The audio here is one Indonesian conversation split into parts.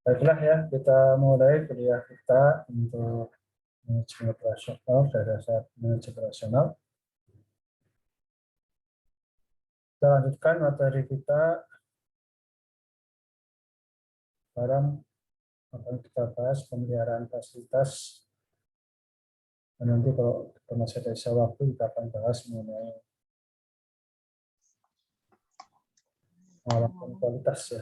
Baiklah ya, kita mulai kuliah kita untuk manajemen operasional, dasar manajemen operasional. Kita lanjutkan materi kita. Sekarang akan kita bahas pemeliharaan fasilitas. Dan nanti kalau kita masih ada sisa waktu, kita akan bahas mengenai pengawasan kualitas ya.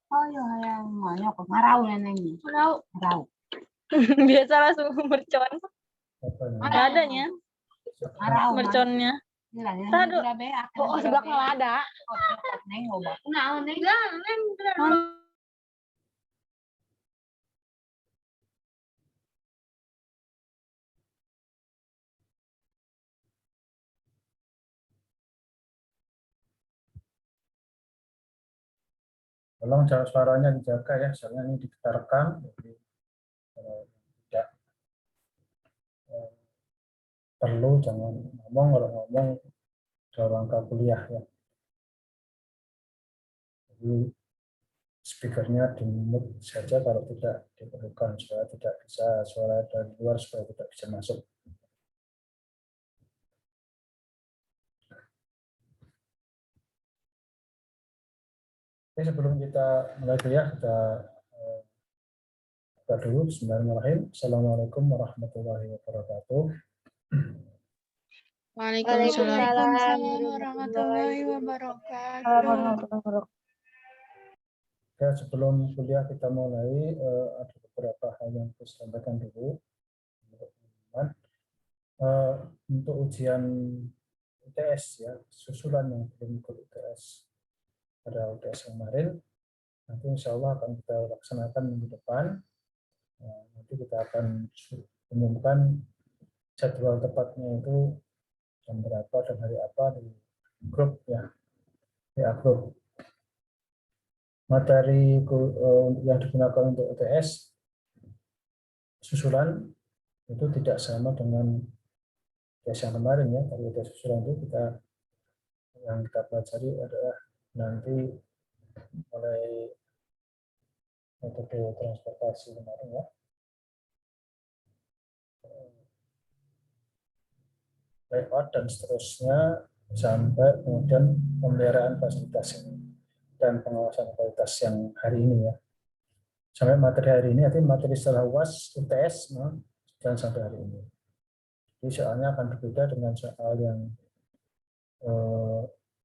Oh iya, yang mana kok ngarau neneknya. Ngarau. Biasa langsung mercon. Apa Nggak namanya? adanya Ngarau. merconnya. Tadu. Oh, sebelah nggak ada. Neng loba. Nah, neng. Tolong suaranya dijaga ya, soalnya ini kita rekam. Jadi tidak perlu jangan ngomong, kalau ngomong dalam rangka kuliah ya. Jadi speakernya di-mute saja kalau tidak diperlukan, supaya tidak bisa suara dari luar, supaya tidak bisa masuk. Oke, sebelum kita mulai kuliah, kita buka dulu. Bismillahirrahmanirrahim. Assalamualaikum warahmatullahi wabarakatuh. Waalaikumsalam warahmatullahi wabarakatuh. Oke, sebelum kuliah kita mulai, ada beberapa hal yang harus sampaikan dulu. Untuk ujian UTS ya, susulan yang belum ikut UTS pada UTS kemarin, nanti insya Allah akan kita laksanakan minggu depan. Nanti kita akan umumkan jadwal tepatnya itu jam berapa dan hari apa di grup ya, grup. Materi yang digunakan untuk UTS susulan itu tidak sama dengan UTS yang kemarin ya. Kalau UTS susulan itu yang kita pelajari adalah nanti mulai metode transportasi kemarin ya, layout dan seterusnya, sampai kemudian pemeliharaan fasilitas ini dan pengawasan kualitas yang hari ini ya. Sampai materi hari ini, nanti materi setelah UAS, UTS, dan sampai hari ini. Jadi soalnya akan berbeda dengan soal yang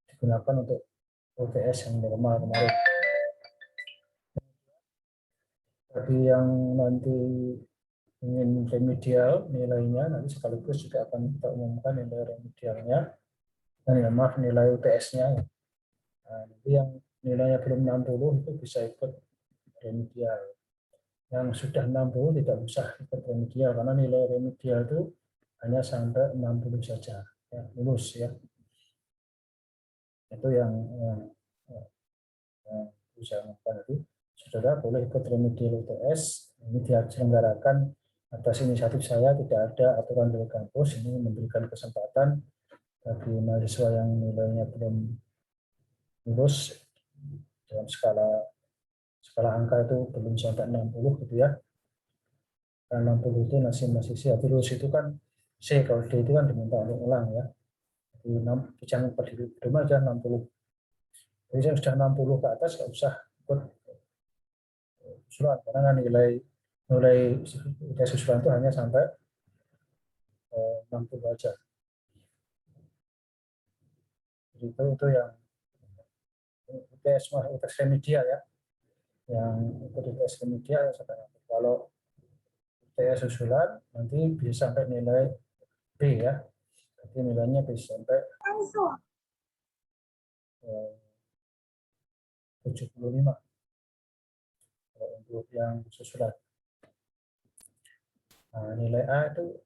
digunakan untuk UTS yang normal kemarin. Bagi yang nanti ingin remedial nilainya, nanti sekaligus juga akan kita umumkan nilai remedialnya, nilai UTS-nya. Nah, nanti yang nilainya belum 60 itu bisa ikut remedial. Yang sudah 60 tidak usah ikut remedial, karena nilai remedial itu hanya sampai 60 saja, ya, lulus ya. Itu yang bisa melakukan itu. Saudara boleh ikut remedial UTS, ini diselenggarakan atas inisiatif saya, tidak ada aturan dari kampus. Ini memberikan kesempatan bagi mahasiswa yang nilainya belum lulus dalam skala angka itu belum sampai 60 gitu ya. Karena 60 itu masih C. Lulus itu kan C, kalau D itu kan diminta untuk ulang ya. Jadi jangan berdiri rumah aja 60. Jadi yang sudah 60 ke atas nggak usah ikut susulan, karena nilai susulan itu hanya sampai 60 aja. Jadi itu yang UTS remedial ya. Yang ikut UTS remedial kalau UTS susulan nanti bisa sampai nilai B ya. Jadi nilainya bisa sampai 75 untuk yang susulan. Nah, nilai A itu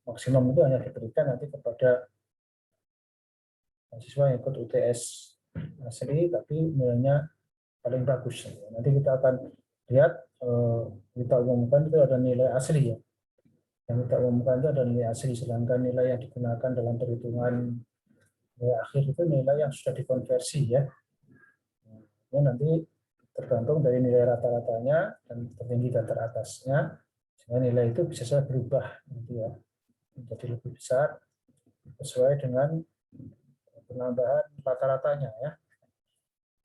maksimum itu hanya diberikan nanti kepada mahasiswa yang ikut UTS asli tapi nilainya paling bagus. Nanti kita akan lihat, kita umumkan itu ada nilai asli ya. Yang kita umumkan itu ada nilai asli, sedangkan nilai yang digunakan dalam perhitungan nilai akhir itu nilai yang sudah dikonversi ya. Nah, nanti tergantung dari nilai rata-ratanya dan tertinggi dan teratasnya, sehingga nilai itu bisa saja berubah nanti ya, menjadi lebih besar sesuai dengan penambahan rata-ratanya ya.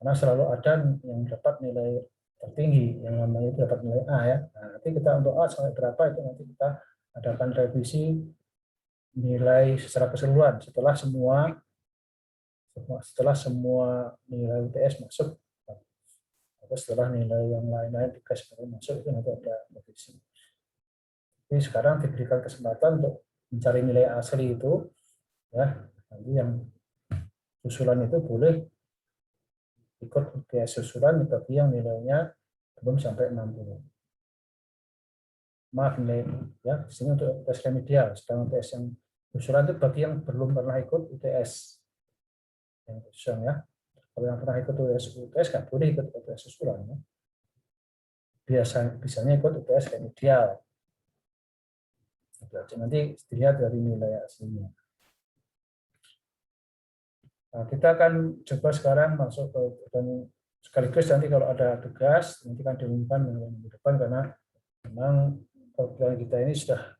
Karena selalu ada yang dapat nilai tertinggi, yang namanya itu dapat nilai A ya. Nah, nanti kita untuk A sampai berapa itu nanti kita adakan revisi nilai secara keseluruhan setelah semua nilai UTS masuk, atau setelah nilai yang lain-lain dikasih masuk itu nanti ada revisi. Jadi sekarang diberikan kesempatan untuk mencari nilai asli itu ya, nanti yang susulan itu boleh ikut UTS susulan bagi yang nilainya belum sampai 60. Maaf nilai ya, di sini untuk UTS remedial, sedang UTS yang susulan itu bagi yang belum pernah ikut UTS yang susulan ya. Kalau yang pernah ikut UTS nggak boleh ikut UTS susulan ya. Biasanya ikut UTS remedial. Nanti dilihat dari nilai aslinya. Nah, kita akan coba sekarang masuk ke, dan sekaligus nanti kalau ada tugas nanti kan diumumkan minggu depan, karena memang program kita ini sudah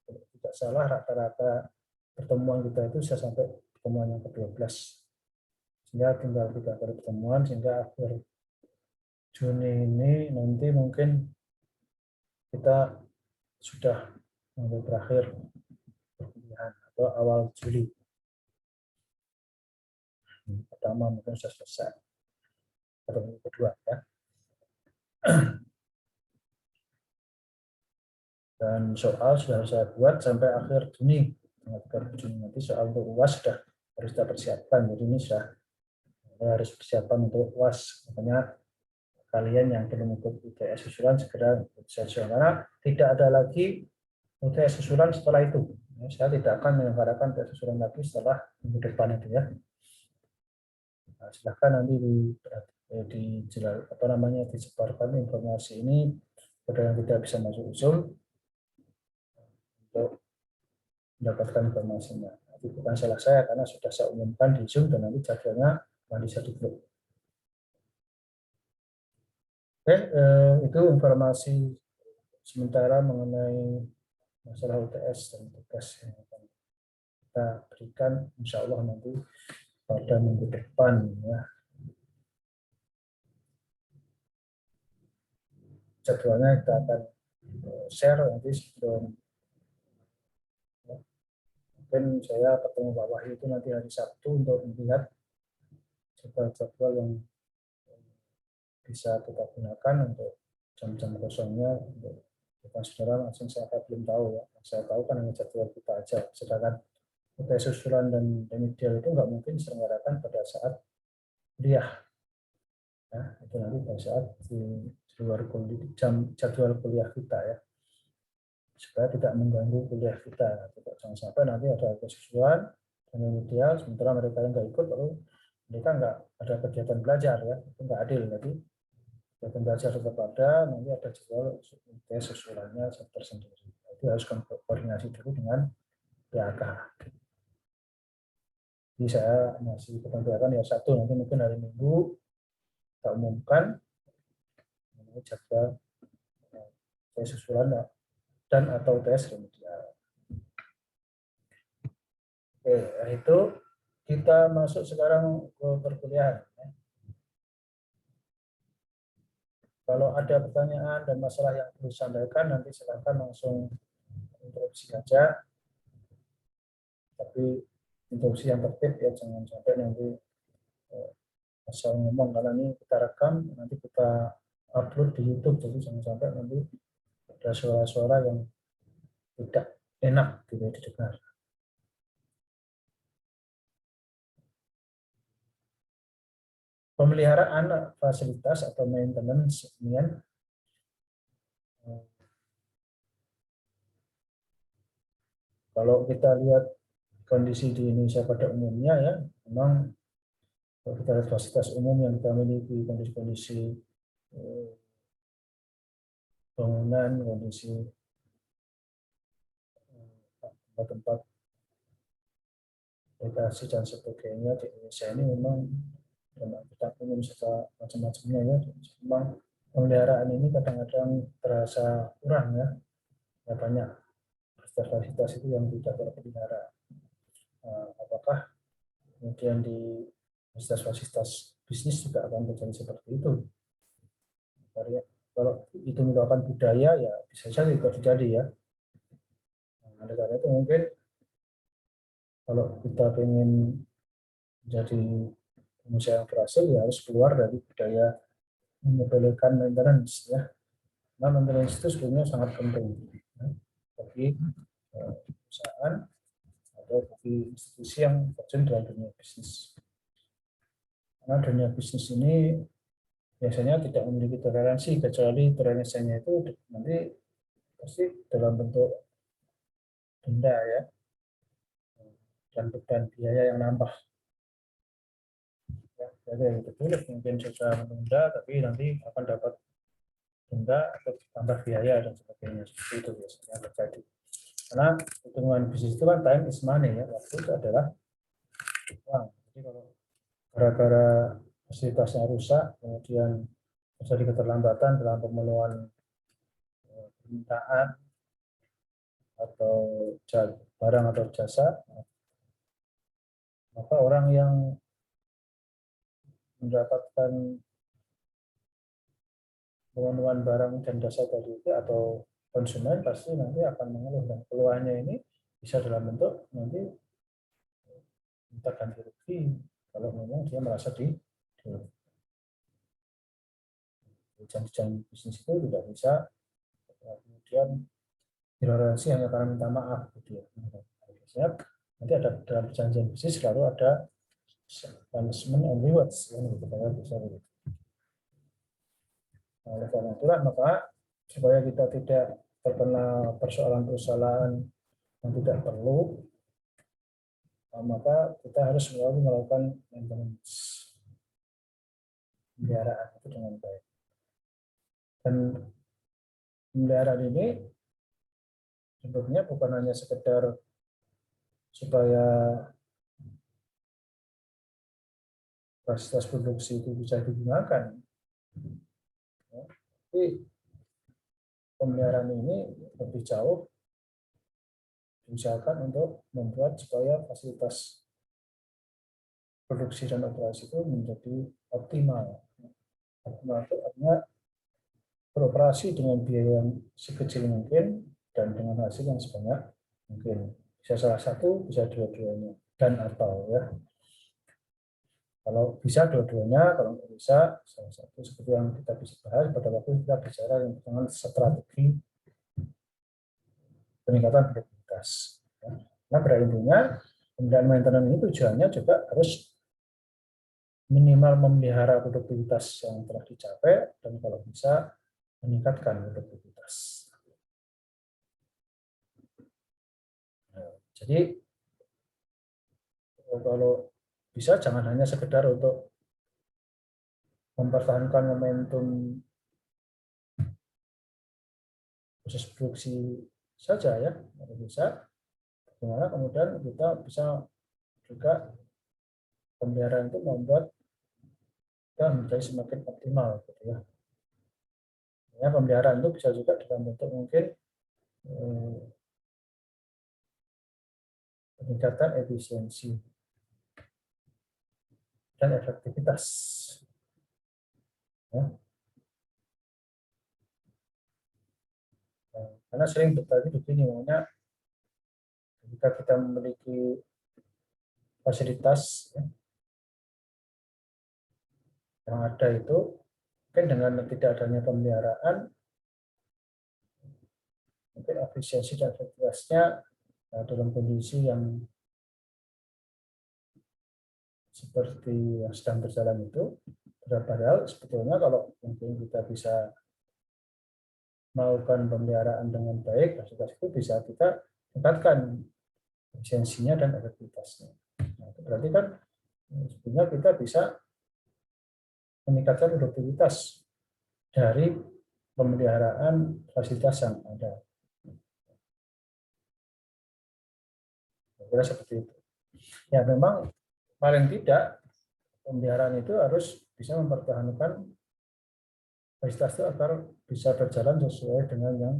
tidak salah rata-rata pertemuan kita itu sudah sampai pertemuan yang ke-12, sehingga tinggal 3 kali pertemuan, sehingga akhir Juni ini nanti mungkin kita sudah mulai berakhir perkuliahan, atau awal Juli pertama mungkin sudah selesai atau minggu kedua ya. Dan soal sudah saya buat sampai akhir Juni, nanti soal untuk UAS harus kita persiapkan. Jadi ini sudah harus persiapan untuk UAS, makanya kalian yang belum ikut UTS susulan segera ikut susulan, karena tidak ada lagi UTS susulan setelah itu. Saya tidak akan menyelenggarakan UTS susulan lagi setelah minggu depan itu ya. Nah, silahkan nanti disebarkan informasi ini kepada yang tidak bisa masuk Zoom untuk mendapatkan informasinya. Itu bukan salah saya karena sudah saya umumkan di Zoom dan nanti jadwalnya bisa di grup. Oke, itu informasi sementara mengenai masalah UTS dan tugas yang akan kita berikan, insya Allah nanti pada minggu depan ya. Jadwalnya kita akan share nanti sebelum ya. Mungkin saya ketemu Pak Wahyu itu nanti hari Sabtu untuk melihat jadwal yang bisa kita gunakan untuk jam-jam kosongnya untuk saudara langsung. Saya belum tahu ya, saya tahu kan hanya jadwal kita aja, sedangkan UTS susulan dan remedial itu nggak mungkin diselenggarakan pada saat kuliah ya, itu nanti pada saat di luar jadwal kuliah kita ya, supaya tidak mengganggu kuliah kita. Jangan sampai nanti ada UTS susulan dan remedial sementara mereka yang nggak ikut, lalu mereka nggak ada kegiatan belajar ya, itu nggak adil. Jadi kegiatan belajar tetap ada, nanti ada jadwal UTS susulannya tersendiri. Itu harus koordinasi dulu dengan PAK. Jadi saya masih ketentukan ya Sabtu, nanti mungkin hari Minggu kita umumkan jadwal UTS susulan dan atau UTS remedial. Oke, itu kita masuk sekarang ke perkuliahan. Kalau ada pertanyaan dan masalah yang perlu disampaikan, nanti silakan langsung interupsi saja. Tapi interupsi yang tertib ya, jangan sampai nanti asal ngomong, karena ini kita rekam, nanti kita upload di YouTube, jadi jangan sampai nanti ada suara-suara yang tidak enak tidak didengar. Pemeliharaan fasilitas atau maintenance hunian. Kalau kita lihat kondisi di Indonesia pada umumnya ya, memang kalau kita lihat fasilitas umum yang kita miliki, kondisi-kondisi bangunan, kondisi tempat-tempat rekreasi dan sebagainya di Indonesia ini memang dan kita ingin serta macam-macamnya ya. Memang pemeliharaan ini kadang-kadang terasa kurang ya. Ya banyak fasilitas itu yang tidak terpelihara. Apakah kemudian di fasilitas bisnis juga akan terjadi seperti itu? Kalau itu merupakan budaya ya bisa saja juga terjadi ya. Nah, oleh karena itu mungkin kalau kita ingin menjadi pengusaha yang berhasil ya harus keluar dari budaya menyepelekan maintenance ya. Nah, maintenance itu sebenarnya sangat penting ya, bagi perusahaan atau bagi institusi yang terjun dalam dunia bisnis. Karena dunia bisnis ini biasanya tidak memiliki toleransi, kecuali toleransinya itu nanti pasti dalam bentuk denda ya, dan beban biaya yang nambah. Ya, jadi betul mungkin sudah menunda, tapi nanti akan dapat denda atau tambah biaya dan sebagainya. Seperti itu biasanya terjadi. Karena hitungan bisnis itu kan time is money ya, waktu itu adalah uang. Jadi kalau gara-gara fasilitasnya rusak, kemudian terjadi keterlambatan dalam pemenuhan permintaan atau barang atau jasa, maka orang yang mendapatkan pemenuhan barang dan jasa tadi itu atau konsumen pasti nanti akan mengeluh, dan keluhannya ini bisa dalam bentuk nanti minta ganti rugi kalau memang dia merasa di janji-janji bisnis itu tidak bisa, kemudian toleransi hanya karena minta maaf gitu ya. Biasanya nanti ada dalam perjanjian bisnis selalu ada punishment and rewards yang kita bisa begitu. Nah, oleh karena itulah maka supaya kita tidak terkena persoalan-persoalan yang tidak perlu, maka kita harus selalu melakukan maintenance, pemeliharaan itu dengan baik. Dan pemeliharaan ini sebetulnya bukan hanya sekedar supaya fasilitas produksi itu bisa digunakan, ya, tapi pemeliharaan ini lebih jauh diusahakan untuk membuat supaya fasilitas produksi dan operasi itu menjadi optimal. Optimal itu artinya beroperasi dengan biaya yang sekecil mungkin dan dengan hasil yang sebanyak mungkin. Bisa salah satu, bisa dua-duanya, dan atau ya. Kalau bisa dua-duanya, kalau nggak bisa salah satu, seperti yang kita bisa bahas pada waktu kita bicara dengan strategi peningkatan produktivitas. Nah, pada intinya pemeliharaan maintenance ini tujuannya juga harus minimal memelihara produktivitas yang telah dicapai dan kalau bisa meningkatkan produktivitas. Nah, jadi kalau bisa jangan hanya sekedar untuk mempertahankan momentum proses produksi saja ya, kalau bisa bagaimana kemudian kita bisa juga pemeliharaan itu membuat kita menjadi semakin optimal gitu ya. Ya, pemeliharaan itu bisa juga dalam bentuk mungkin peningkatan efisiensi dan efektivitas. Ya. Karena sering terjadi begini, namanya ketika kita memiliki fasilitas ya, yang ada itu, mungkin dengan tidak adanya pemeliharaan, mungkin efisiensi dan efektivitasnya dalam kondisi yang seperti yang sedang berjalan itu, padahal sebetulnya kalau mungkin kita bisa melakukan pemeliharaan dengan baik, fasilitas itu bisa kita tingkatkan efisiensinya dan efektivitasnya. Nah, itu berarti kan sebenarnya kita bisa meningkatkan produktivitas dari pemeliharaan fasilitas yang ada. Kira seperti itu. Ya memang paling tidak pemeliharaan itu harus bisa mempertahankan fasilitas itu agar bisa berjalan sesuai dengan yang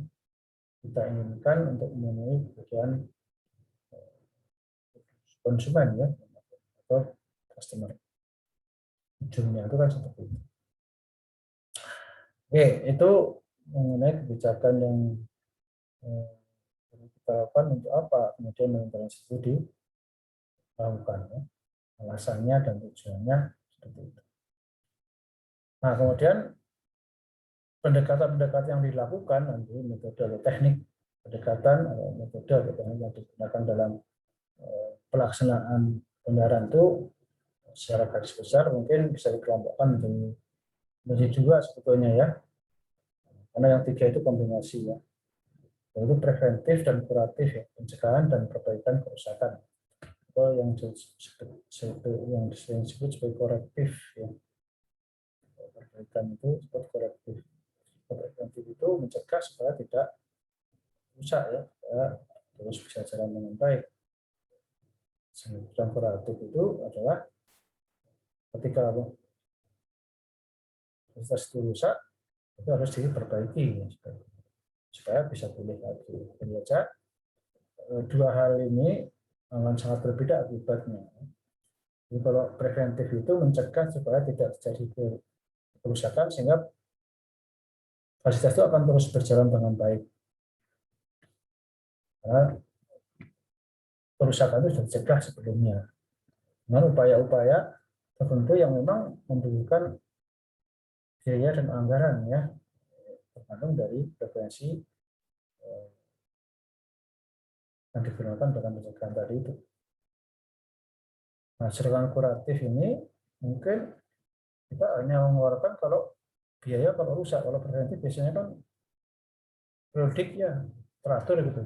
kita inginkan untuk memenuhi kebutuhan konsumen ya atau customer ujungnya itu kan seperti itu. Oke, itu mengenai kebijakan yang kita lakukan untuk apa kemudian maintenance itu dilakukan ya. Alasannya dan tujuannya seperti itu. Nah, kemudian pendekatan-pendekatan yang dilakukan nanti metode atau teknik pendekatan atau metode yang digunakan dalam pelaksanaan pemeliharaan itu secara garis besar mungkin bisa dikelompokkan menjadi dua sebetulnya ya, karena yang tiga itu kombinasi ya, yaitu preventif dan kuratif ya, pencegahan dan perbaikan kerusakan atau yang sering disebut sebagai korektif ya. Perbaikan itu disebut korektif. Preventif itu mencegah supaya tidak rusak ya, supaya terus bisa jalan dengan baik. Sedangkan kuratif itu adalah ketika fasilitas itu rusak, itu harus diperbaiki ya, supaya bisa pulih lagi. Jadi saja dua hal ini akan sangat berbeda akibatnya. Jadi kalau preventif itu mencegah supaya tidak terjadi kerusakan sehingga fasilitas itu akan terus berjalan dengan baik. Karena kerusakan itu sudah dicegah sebelumnya dengan upaya-upaya tertentu yang memang membutuhkan biaya dan anggaran ya, tergantung dari frekuensi yang digunakan dalam pencegahan tadi itu. Nah, sedangkan kuratif ini mungkin kita hanya mengeluarkan kalau biaya kalau rusak, kalau preventif biasanya kan periodik ya, teratur gitu.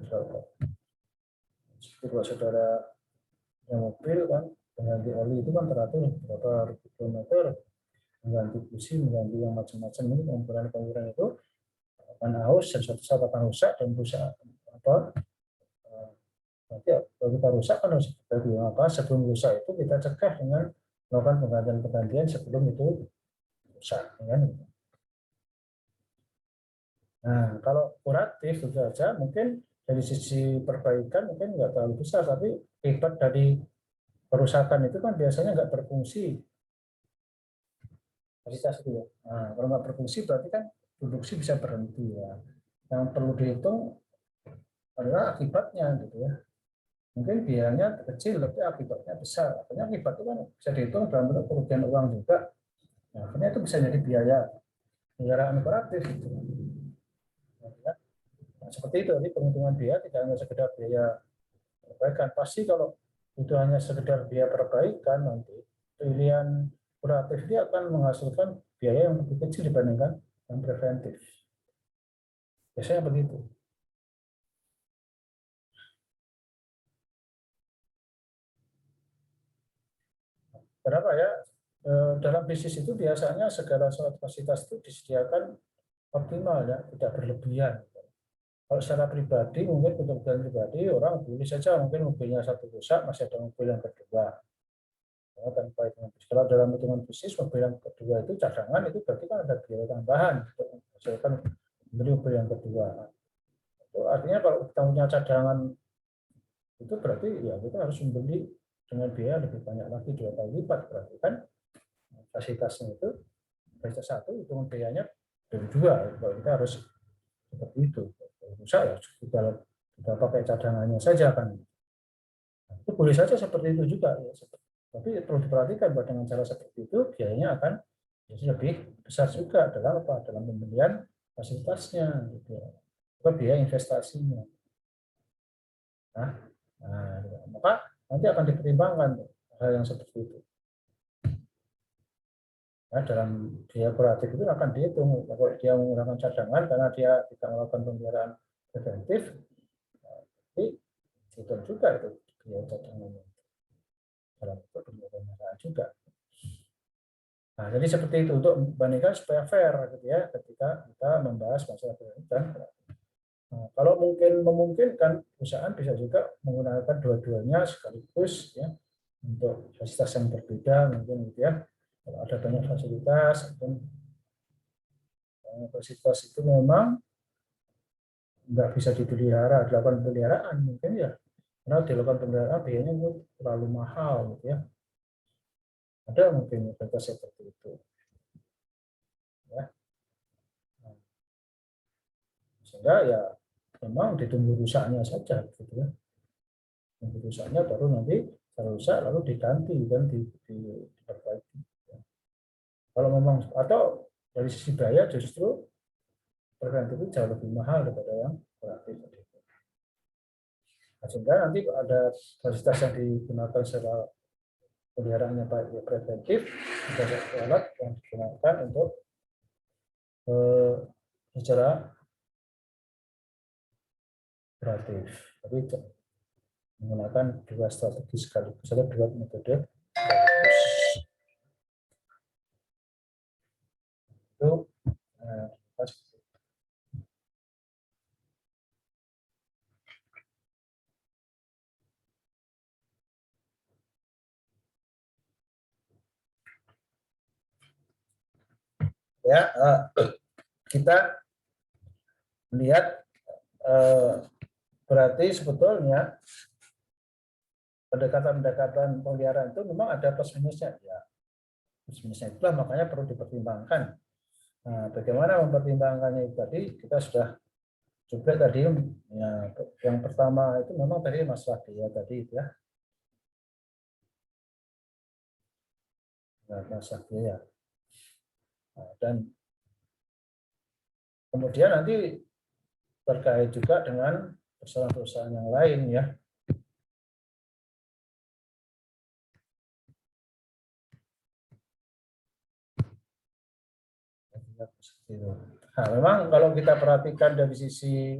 Seperti kalau saudara yang mobil kan mengganti oli itu kan teratur berapa ribu kilometer, mengganti busi, mengganti yang macam-macam ini komponen-komponen itu akan haus dan suatu saat akan rusak dan rusak apa nanti kalau kita rusak kan harus diperbaiki. Maka sebelum rusak itu kita cegah dengan melakukan penggantian sebelum itu rusak kan. Nah, kalau kuratif itu saja mungkin dari sisi perbaikan mungkin nggak terlalu besar, tapi akibat dari kerusakan itu kan biasanya nggak berfungsi fasilitas itu ya. Nah, kalau nggak berfungsi berarti kan produksi bisa berhenti ya. Yang perlu dihitung adalah akibatnya gitu ya. Mungkin biayanya kecil tapi akibatnya besar. Artinya akibat itu kan bisa dihitung dalam bentuk kerugian uang juga. Nah, akhirnya itu bisa jadi biaya pemeliharaan kuratif gitu. Nah, seperti itu, jadi penghitungan biaya tidak hanya sekedar biaya perbaikan. Pasti kalau itu hanya sekedar biaya perbaikan, nanti pilihan kuratif dia akan menghasilkan biaya yang lebih kecil dibandingkan yang preventif. Biasanya begitu. Kenapa ya? Dalam bisnis itu biasanya segala suatu fasilitas itu disediakan optimal ya, tidak berlebihan. Kalau secara pribadi, mungkin untuk kebutuhan pribadi, orang boleh saja mungkin mobilnya satu rusak, masih ada mobil yang kedua. Ya, tanpa hitungan bisnis. Kalau dalam hitungan bisnis, mobil yang kedua itu cadangan, itu berarti kan ada biaya tambahan untuk menghasilkan membeli mobil yang kedua. Itu artinya kalau kita punya cadangan, itu berarti ya kita harus membeli dengan biaya lebih banyak lagi, 2 kali lipat. Berarti kan fasilitasnya itu, fasilitas satu, hitungan biayanya dari 2. Kalau kita harus seperti itu. Rusak ya kita pakai cadangannya saja kan. Nah, itu boleh saja seperti itu juga ya. Tapi perlu diperhatikan bahwa dengan cara seperti itu biayanya akan lebih besar juga dalam apa? Dalam pembelian fasilitasnya gitu. Atau biaya investasinya. Nah, maka nanti akan dipertimbangkan hal yang seperti itu. Nah, dalam biaya kuratif itu akan dihitung. Kalau dia menggunakan cadangan karena dia tidak melakukan pemeliharaan preventif, jadi dihitung juga itu biaya cadangannya dalam pemeliharaan juga. Nah, jadi seperti itu untuk membandingkan supaya fair gitu ya ketika kita membahas masalah preventif. Nah, kalau mungkin memungkinkan perusahaan bisa juga menggunakan dua-duanya sekaligus ya, untuk fasilitas yang berbeda mungkin gitu ya. Kalau ada banyak fasilitas, fasilitas itu memang nggak bisa dipelihara, dilakukan pemeliharaan mungkin ya, karena dilakukan pemeliharaan biayanya itu terlalu mahal gitu ya. Ada mungkin fasilitas seperti itu. Ya. Sehingga ya memang ditunggu rusaknya saja gitu ya. Tunggu rusaknya baru nanti kalau rusak lalu diganti dan diperbaiki. Kalau memang atau dari sisi biaya justru preventif itu jauh lebih mahal daripada yang kuratif. Nah, sehingga nanti ada fasilitas yang digunakan secara peliharaannya baik preventif, ada alat yang digunakan untuk secara kuratif. Tapi menggunakan dua strategi sekaligus atau dua metode sekaligus. Itu ya, kita melihat berarti sebetulnya pendekatan pemeliharaan itu memang ada plus minusnya ya. Plus minusnya itulah makanya perlu dipertimbangkan. Nah, bagaimana mempertimbangkannya itu tadi kita sudah coba tadi ya, yang pertama itu memang tadi masalah biaya tadi itu ya. Nah, masalah biaya. Nah, dan kemudian nanti terkait juga dengan perusahaan-perusahaan yang lain ya. Nah, memang kalau kita perhatikan dari sisi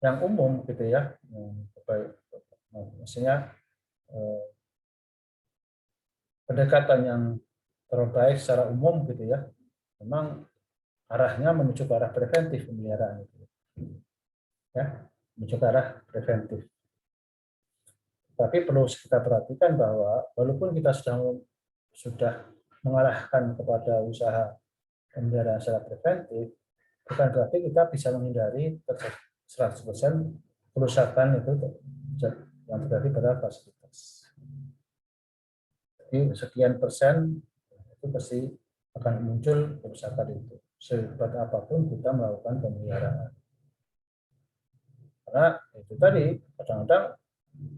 yang umum gitu ya, maksudnya pendekatan yang terbaik secara umum gitu ya, memang arahnya menuju ke arah preventif pemeliharaan itu, ya, menuju ke arah preventif. Tapi perlu kita perhatikan bahwa walaupun kita sudah mengarahkan kepada usaha pemeliharaan secara preventif, bukan berarti kita bisa menghindari 100% kerusakan itu yang terjadi pada fasilitas. Jadi sekian persen itu pasti akan muncul kerusakan itu. Sehebat apapun kita melakukan pemeliharaan. Karena itu tadi kadang-kadang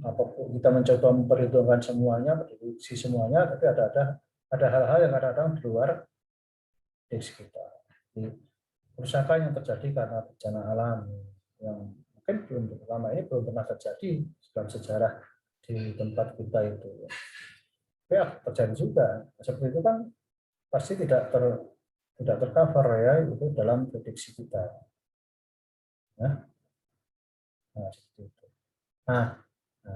apapun kita mencoba memperhitungkan semuanya, prediksi semuanya, tapi ada hal-hal yang kadang-kadang di luar prediksi kita. Jadi, kerusakan yang terjadi karena bencana alam yang mungkin lama ini belum pernah terjadi dalam sejarah di tempat kita itu. Ya terjadi juga. Seperti itu kan pasti tidak tercover ya itu dalam prediksi kita. Nah, seperti itu. Nah,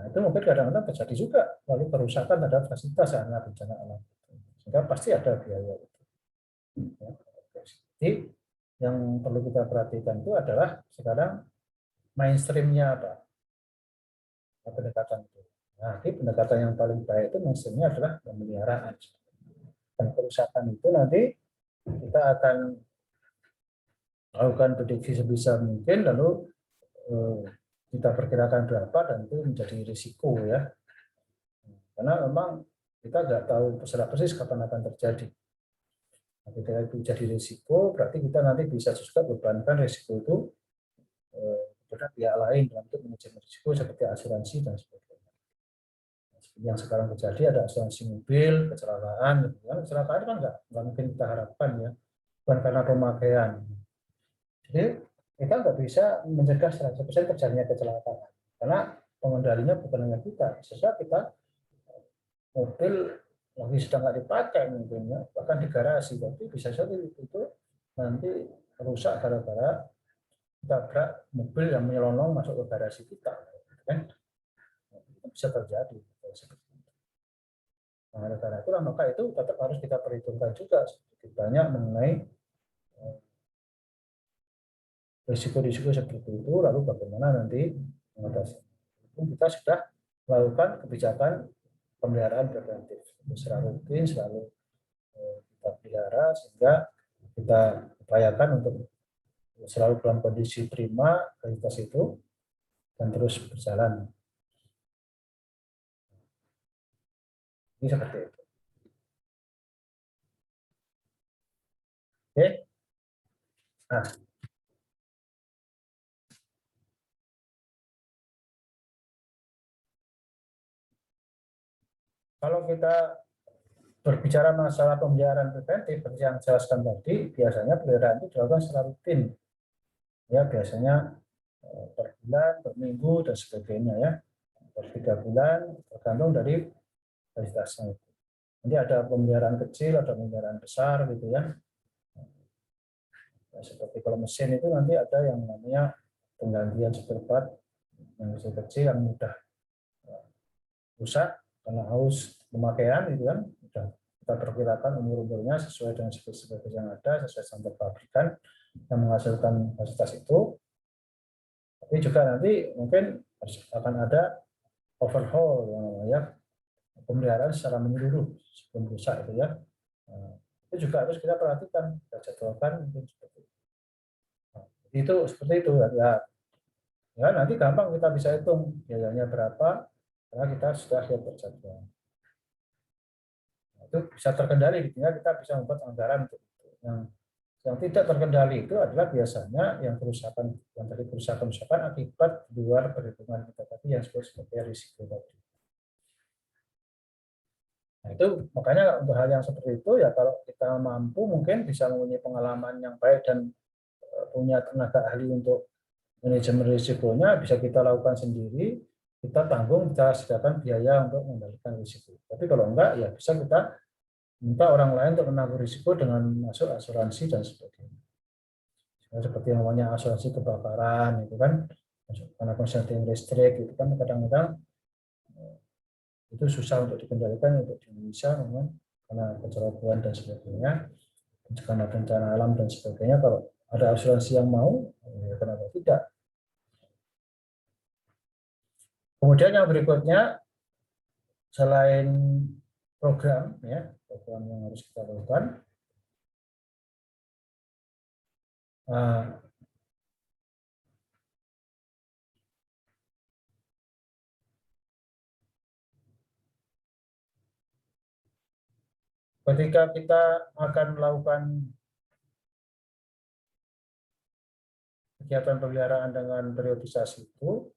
itu mungkin kadang-kadang terjadi juga lalu kerusakan terhadap fasilitas karena bencana alam. Sehingga pasti ada biaya itu. Ya. Jadi yang perlu kita perhatikan itu adalah sekarang mainstreamnya apa? Pendekatan itu. Nah, di pendekatan yang paling baik itu mainstreamnya adalah pemeliharaan. Dan kerusakan itu nanti kita akan melakukan prediksi sebisa mungkin, lalu kita perkirakan berapa dan itu menjadi risiko ya. Karena memang kita nggak tahu secara persis kapan akan terjadi. Nah, ketika itu jadi risiko, berarti kita nanti bisa juga bebankan risiko itu kepada pihak lain dalam bentuk manajemen risiko seperti asuransi dan sebagainya. Nah, seperti yang sekarang terjadi ada asuransi mobil, kecelakaan, kecelakaan kan nggak mungkin kita harapkan ya, bukan karena pemakaian. Jadi kita nggak bisa mencegah 100% terjadinya kecelakaan karena pengendalinya bukan hanya kita. Sesaat kita mobil lagi sedang nggak dipakai mungkin ya, bahkan di garasi, tapi bisa saja itu nanti rusak gara-gara tabrak mobil yang menyelonong masuk ke garasi kita, kan? Itu bisa terjadi. Nah, karena itulah maka itu tetap harus kita perhitungkan juga sedikit banyak mengenai risiko-risiko seperti itu, lalu bagaimana nanti mengatasi. Kita sudah melakukan kebijakan pemeliharaan preventif secara rutin, selalu kita pelihara sehingga kita upayakan untuk selalu dalam kondisi prima kualitas itu dan terus berjalan. Ini seperti itu. Oke. Nah, kalau kita berbicara masalah pemeliharaan preventif seperti yang saya jelaskan tadi, biasanya pemeliharaan itu dilakukan secara rutin. Ya, biasanya per bulan, per minggu dan sebagainya ya. Per 3 bulan tergantung dari kualitasnya. Nanti ada pemeliharaan kecil, ada pemeliharaan besar gitu ya. Nah, seperti kalau mesin itu nanti ada yang namanya penggantian spare part yang kecil yang mudah rusak karena haus pemakaian gitu kan. Kita perkirakan umurnya sesuai dengan spesifikasi yang ada, sesuai standar pabrikan yang menghasilkan kapasitas itu. Tapi juga nanti mungkin akan ada overhaul yang namanya pemeliharaan secara menyeluruh sebelum rusak itu ya. Nah, itu juga harus kita perhatikan, kita jadwalkan mungkin seperti itu. Nah, itu seperti itu ya nanti gampang kita bisa hitung biayanya berapa karena kita sudah lihat terjadwal. Nah, itu bisa terkendali, kita bisa membuat anggaran untuk itu. Yang tidak terkendali itu adalah biasanya yang kerusakan akibat luar perhitungan kita tadi yang disebut sebagai risiko tadi. Nah, itu makanya untuk hal yang seperti itu ya kalau kita mampu mungkin bisa mempunyai pengalaman yang baik dan punya tenaga ahli untuk manajemen risikonya bisa kita lakukan sendiri, kita tanggung, kita sediakan biaya untuk mengendalikan risiko. Tapi kalau enggak ya bisa kita minta orang lain untuk menanggung risiko dengan masuk asuransi dan sebagainya. Seperti yang namanya asuransi kebakaran itu kan, karena konsleting listrik itu kan kadang-kadang itu susah untuk dikendalikan untuk di Indonesia memang karena kecelakaan dan sebagainya, karena bencana alam dan sebagainya. Kalau ada asuransi yang mau, ya kenapa tidak? Kemudian yang berikutnya selain program yang harus kita lakukan, ketika kita akan melakukan kegiatan pemeliharaan dengan periodisasi itu,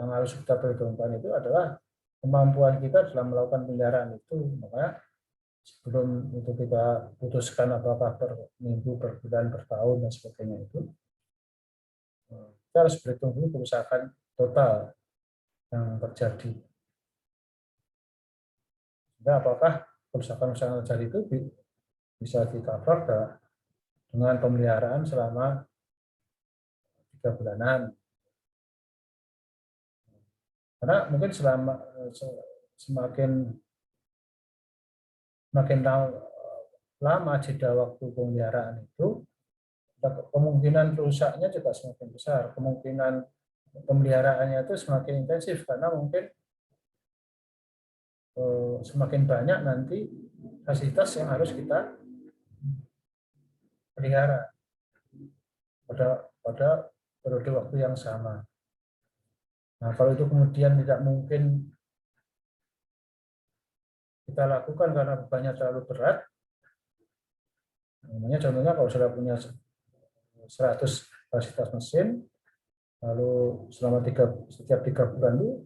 yang harus kita perhitungkan itu adalah kemampuan kita dalam melakukan pemeliharaan itu. Maka sebelum itu kita putuskan apakah per minggu, per bulan, per tahun dan sebagainya itu, kita harus berhitung dulu kerusakan total yang terjadi. Sehingga apakah kerusakan yang terjadi itu bisa di-cover dengan pemeliharaan selama 3 bulanan. Karena mungkin semakin lama jeda waktu pemeliharaan itu, kemungkinan rusaknya juga semakin besar, kemungkinan pemeliharaannya itu semakin intensif karena mungkin semakin banyak nanti fasilitas yang harus kita pelihara pada periode waktu yang sama. Nah, kalau itu kemudian tidak mungkin kita lakukan karena bebannya terlalu berat, namanya contohnya kalau sudah punya 100 fasilitas mesin, lalu selama setiap 3 bulan itu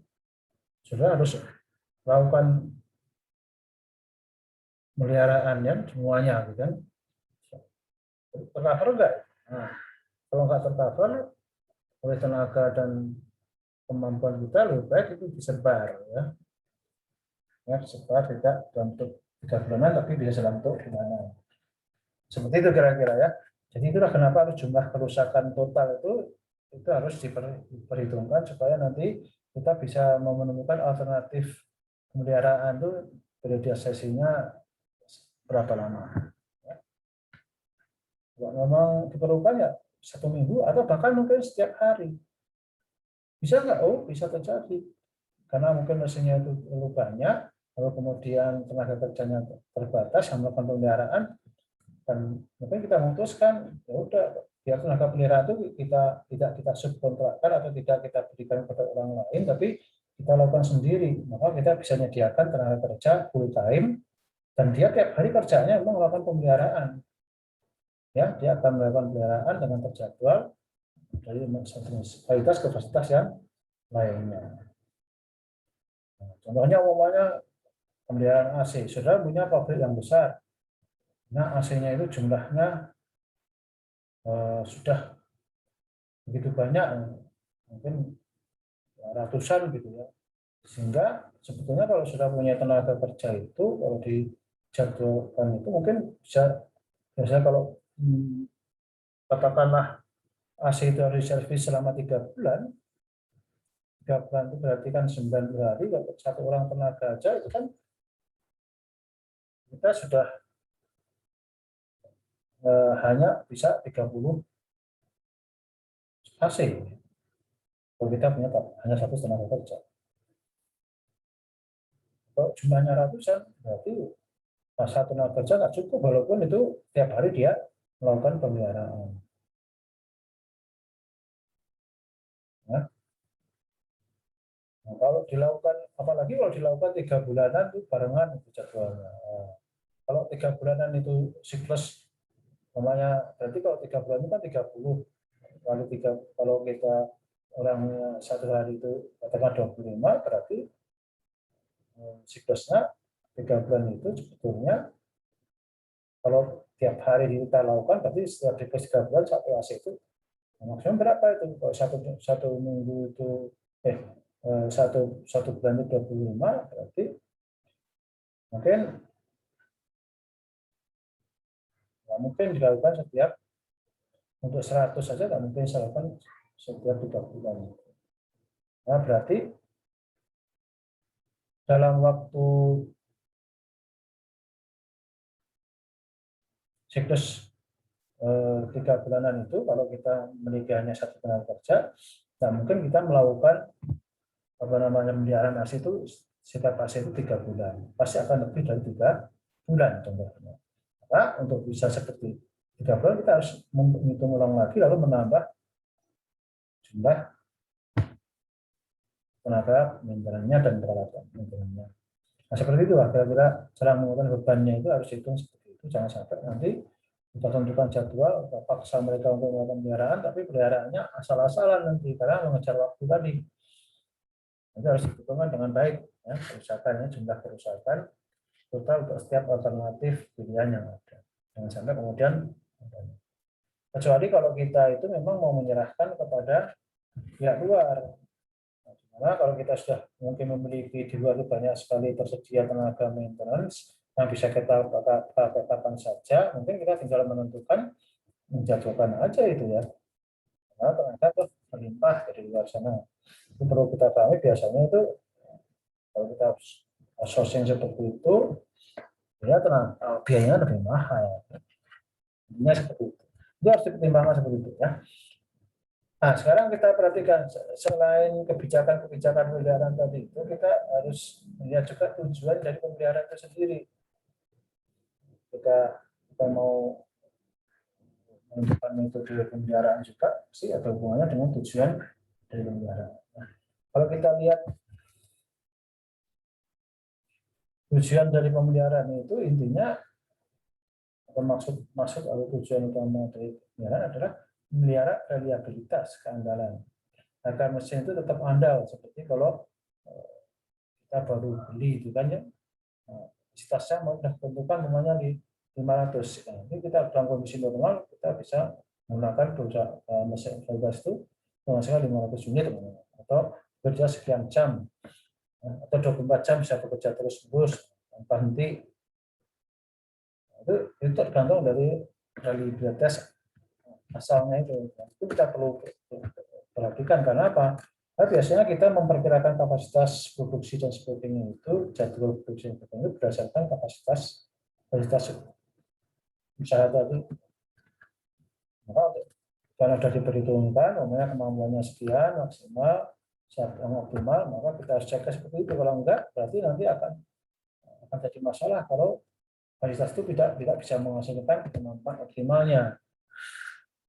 sudah harus lakukan pemeliharaannya semuanya, gitu kan? Tercover enggak? Nah, kalau enggak tercover oleh tenaga dan kemampuan kita, lebih baik itu disebar, ya disebar tidak dalam bentuk 3 bulanan, tapi bisa dalam bentuk bulanan. Seperti itu kira-kira ya. Jadi itulah kenapa harus jumlah kerusakan total itu harus diperhitungkan supaya nanti kita bisa menemukan alternatif pemeliharaan itu periodisasinya berapa lama. Ya. Kalau memang diperlukan ya 1 minggu atau bahkan mungkin setiap hari. Bisa nggak? Oh, bisa terjadi. Karena mungkin mesinnya itu terlalu banyak, lalu kemudian tenaga kerjanya terbatas, yang melakukan pemeliharaan, dan mungkin kita memutuskan, ya udah, biar tenaga peliharaan itu kita subkontrakkan atau tidak kita berikan kepada orang lain, tapi kita lakukan sendiri. Maka kita bisa menyediakan tenaga kerja full time, dan dia tiap hari kerjanya memang melakukan pemeliharaan. Ya, dia akan melakukan pemeliharaan dengan terjadwal dari kualitas ke fasilitas yang lainnya. Nah, contohnya umumnya pemeliharaan AC. Saudara punya pabrik yang besar. Nah, AC-nya itu jumlahnya sudah begitu banyak, mungkin ratusan gitu ya. Sehingga sebetulnya kalau sudah punya tenaga kerja itu, kalau dijadwalkan itu mungkin bisa, biasanya kalau katakanlah AC itu harus diservis selama 3 bulan, 3 bulan itu berarti kan 90 hari, kalau satu orang tenaga aja itu kan kita sudah hanya bisa 30 AC. Kalau kita punya hanya satu tenaga kerja. Kalau jumlahnya ratusan, berarti satu tenaga kerja nggak cukup, walaupun itu tiap hari dia melakukan pemeliharaan. Nah, kalau dilakukan, apalagi kalau dilakukan 3 bulanan itu barengan itu jadwalnya. Kalau 3 bulanan itu siklus, namanya berarti kalau 3 bulan itu kan 30. Kalau kita orangnya satu hari itu katakan 25, berarti siklusnya 3 bulan itu sebetulnya kalau tiap hari kita lakukan, berarti setelah siklus 3 bulan satu AC itu maksimum berapa itu? Kalau satu minggu itu satu bulan itu 25, berarti mungkin dilakukan setiap, untuk 100 saja nggak mungkin dilakukan setiap 3 bulan. Nah, berarti dalam waktu siklus 3 bulanan itu, kalau kita memiliki hanya satu tenaga kerja, nah mungkin kita melakukan pemeliharaan AC itu setiap AC itu 3 bulan, pasti akan lebih dari 3 bulan contohnya. Maka untuk bisa seperti 3 bulan, kita harus menghitung ulang lagi, lalu menambah jumlah tenaga maintenance-nya dan peralatan maintenance-nya. Nah, seperti itu lah kira-kira cara mengukur bebannya, itu harus hitung seperti itu. Jangan sampai nanti kita tentukan jadwal, kita paksa mereka untuk melakukan pemeliharaan, tapi peliharaannya asal-asalan nanti karena mengejar waktu tadi. Itu harus diperhitungkan dengan baik, ya, kerusakannya, jumlah kerusakan total untuk setiap alternatif pilihan yang ada. Jangan sampai kemudian, kecuali kalau kita itu memang mau menyerahkan kepada pihak luar. Karena kalau kita sudah mungkin memiliki di luar itu banyak sekali tersedia tenaga maintenance yang bisa kita pakai kapan saja, mungkin kita tinggal menentukan, menjadwalkan aja itu ya. Karena tenaga itu melimpah dari luar sana. Itu perlu kita pahami, biasanya itu kalau kita sourcing seperti itu, ya biayanya lebih mahal. Intinya seperti itu. Itu harus dipertimbangkan seperti itu ya. Nah, sekarang kita perhatikan, selain kebijakan-kebijakan pemeliharaan tadi itu, kita harus melihat juga tujuan dari pemeliharaan itu sendiri. Kita mau menentukan metode pemeliharaan juga sih, ada hubungannya dengan tujuan dari pemeliharaan. Nah, kalau kita lihat tujuan dari pemeliharaan itu, intinya maksud atau tujuan utama dari pemeliharaan adalah memelihara reliabilitas, keandalan agar mesin itu tetap andal, seperti kalau kita baru beli itu kan ya, kapasitasnya mau ditentukan namanya di 500. Nah, ini kita dalam kondisi normal kita bisa menggunakan mesin kualitas itu menghasilkan 500 unit atau bekerja sekian jam atau 24 jam bisa bekerja terus-menerus tanpa henti. Itu tergantung dari reliabilitas asalnya itu. Itu kita perlu perhatikan, karena apa? Nah, biasanya kita memperkirakan kapasitas produksi dan sebagainya itu, jadwal produksi dan sebagainya itu berdasarkan kapasitas usaha tadi. Maka karena sudah diperhitungkan, namanya kemampuannya sekian maksimal, yang optimal, maka kita harus jaga seperti itu. Kalau enggak, berarti nanti akan jadi masalah kalau fasilitas itu tidak bisa menghasilkan kemampuan optimalnya.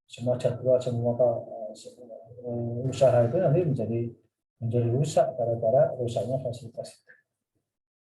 Semua jadwal, semua usaha itu nanti menjadi rusak gara-gara rusaknya fasilitas itu.